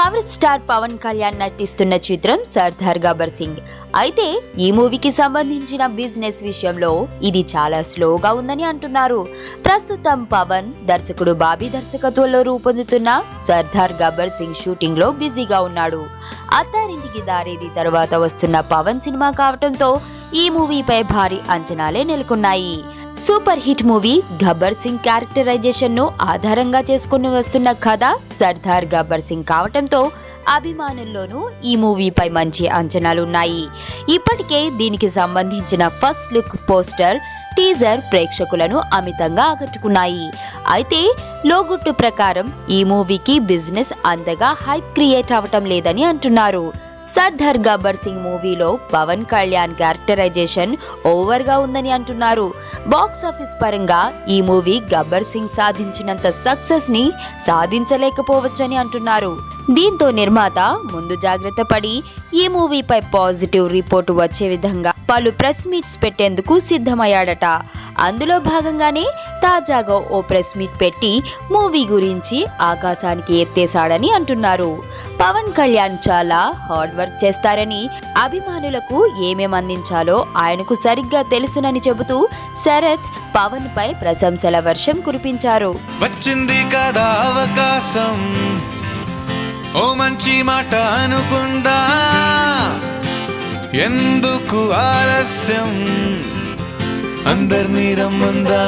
Power star Pawan Kalyan నటిస్తున్న చిత్రం సర్దార్ గబ్బర్ సింగ్. అయితే ఈ మూవీకి సంబంధించిన బిజినెస్ విషయంలో ఇది చాలా స్లోగా ఉందని అంటున్నారు. ప్రస్తుతం పవన్ దర్శకుడు బాబీ దర్శకత్వంలో రూపొందుతున్న సర్దార్ గబ్బర్ సింగ్ షూటింగ్ లో బిజీగా ఉన్నాడు. అత్తారింటికి దారేది తర్వాత వస్తున్న పవన్ సినిమా కావడంతో ఈ మూవీపై భారీ అంచనాలే నెలకొన్నాయి. Super hit movie Gabbar Singh characterization ను ఆధారంగా చేసుకుని వస్తున్న కథ సర్దార్ గబ్బర్ సింగ్ కావటంతో అభిమానుల్లోనూ ఈ మూవీపై మంచి అంచనాలున్నాయి. ఇప్పటికే దీనికి సంబంధించిన ఫస్ట్ లుక్ పోస్టర్, టీజర్ ప్రేక్షకులను అమితంగా ఆకట్టుకున్నాయి. అయితే లోగుట్టు ప్రకారం ఈ మూవీకి బిజినెస్ అంతగా హైప్ క్రియేట్ అవటం లేదని అంటున్నారు. సర్దార్ గబ్బర్ సింగ్ మూవీలో పవన్ కళ్యాణ్ క్యారెక్టరైజేషన్ ఓవర్ గా ఉందని అంటున్నారు. బాక్స్ ఆఫీస్ పరంగా ఈ మూవీ గబ్బర్ సింగ్ సాధించినంత సక్సెస్ ని సాధించలేకపోవచ్చని అంటున్నారు. దీంతో నిర్మాత ముందు జాగ్రత్త పడి ఈ మూవీపై పాజిటివ్ రిపోర్టు వచ్చే విధంగా పలు ప్రెస్ మీట్స్ పెట్టేందుకు సిద్ధమయ్యాడట. అందులో భాగంగానే తాజాగా ఓ ప్రెస్ మీట్ పెట్టి మూవీ గురించి ఆకాశానికి ఎత్తేశాడని అంటున్నారు. పవన్ కళ్యాణ్ చాలా హార్డ్ వర్క్ చేస్తారని, అభిమానులకు ఏమేం అందించాలో ఆయనకు సరిగ్గా తెలుసునని చెబుతూ శరత్ పవన్ పై ప్రశంసల వర్షం కురిపించారు. వచ్చింది కదా అవకాశం, ఓ మంచి మాట అనుకుందా, ఎందుకు ఆలస్యం, అందర్నీ రమ్మందా.